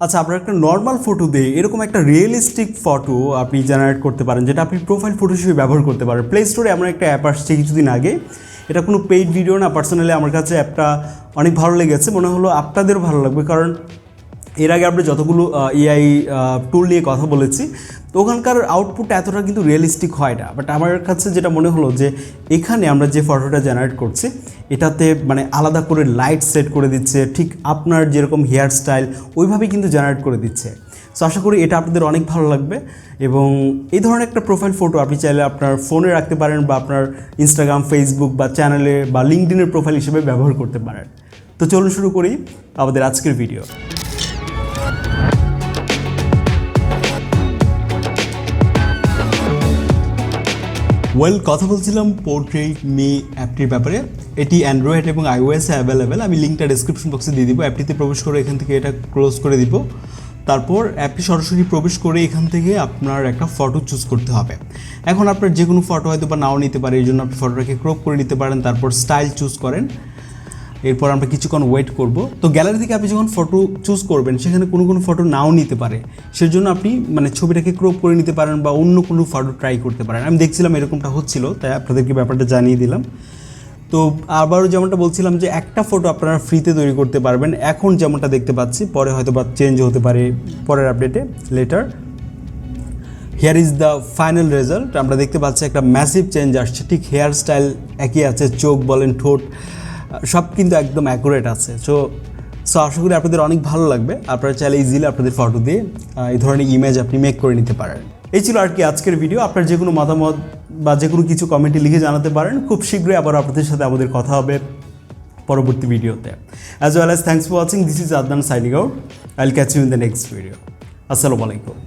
আচ্ছা, আপনার একটা নর্মাল ফটো দিয়ে এরকম একটা রিয়েলিস্টিক ফটো আপনি জেনারেট করতে পারেন, যেটা আপনি প্রোফাইল ফটো হিসেবে ব্যবহার করতে পারেন। প্লে স্টোরে এমন একটা অ্যাপ আসছে কিছুদিন আগে। এটা কোনো পেইড ভিডিও না, পার্সোনালি আমার কাছে অ্যাপটা অনেক ভালো লেগেছে, মনে হলো আপনাদেরও ভালো লাগবে। কারণ এর আগে আমরা যতগুলো এআই টুল নিয়ে কথা বলেছি, তো ওখানকার আউটপুট এতটা কিন্তু রিয়েলিস্টিক হয় না। বাট আমার কাছে যেটা মনে হলো যে এখানে আমরা যে ফটোটা জেনারেট করছি, এটাতে মানে আলাদা করে লাইট সেট করে দিচ্ছে, ঠিক আপনার যেরকম হেয়ার স্টাইল ওইভাবেই কিন্তু জেনারেট করে দিচ্ছে। সো আশা করি এটা আপনাদের অনেক ভালো লাগবে। এবং এই ধরনের একটা প্রোফাইল ফটো আপনি চাইলে আপনার ফোনে রাখতে পারেন, বা আপনার ইনস্টাগ্রাম, ফেসবুক বা চ্যানেলে বা লিঙ্কডইনের প্রোফাইল হিসেবে ব্যবহার করতে পারেন। তো চলুন শুরু করি আমাদের আজকের ভিডিও। কথা বলছিলাম পোর্ট্রেট মি অ্যাপটির ব্যাপারে। এটি অ্যান্ড্রয়েড এবং আইওএসে অ্যাভেলেবেল। আমি লিঙ্কটা ডেসক্রিপশন বক্সে দিয়ে দিব। অ্যাপটিতে প্রবেশ করে এখান থেকে এটা ক্লোজ করে দিব। তারপর অ্যাপটি সরাসরি প্রবেশ করে এখান থেকে আপনার একটা ফটো চুজ করতে হবে। এখন আপনার যে কোনো ফটো হয়তো বা নাও নিতে পারে, এই জন্য আপনি ফটোটাকে ক্রপ করে নিতে পারেন। তারপর স্টাইল চুজ করেন। এরপর আমরা কিছুক্ষণ ওয়েট করব। তো গ্যালারি থেকে আপনি যখন ফটো চুজ করবেন, সেখানে কোনো ফটো নাও নিতে পারে, সেজন্য আপনি মানে ছবিটাকে ক্রপ করে নিতে পারেন বা অন্য কোনো ফটো ট্রাই করতে পারেন। আমি দেখছিলাম এরকমটা হচ্ছিল, তাই আপনাদেরকে ব্যাপারটা জানিয়ে দিলাম। তো আবারও যেমনটা বলছিলাম যে একটা ফটো আপনারা ফ্রিতে তৈরি করতে পারবেন, এখন যেমনটা দেখতে পাচ্ছি। পরে হয়তো বা চেঞ্জ হতে পারে পরের আপডেটে, letter. Hair is the final result. আমরা দেখতে পাচ্ছি একটা ম্যাসিভ চেঞ্জ আসছে। ঠিক হেয়ার স্টাইল একই আছে, চোখ বলেন, ঠোঁট সব কিন্তু একদম অ্যাকুরেট আছে। সো আশা করি আপনাদের অনেক ভালো লাগবে। আপনারা চাইলে ইজিলি আপনাদের ফটো দিয়ে এই ধরনের ইমেজ আপনি মেক করে নিতে পারেন। এই ছিল আর কি আজকের ভিডিও। আপনার যে কোনো মতামত বা যে কোনো কিছু কমেন্টে লিখে জানাতে পারেন। খুব শীঘ্রই আবার আপনাদের সাথে আমাদের কথা হবে পরবর্তী ভিডিওতে। As well as thanks for watching. This is Adnan signing out. I will catch you in the next video. আসসালামু আলাইকুম।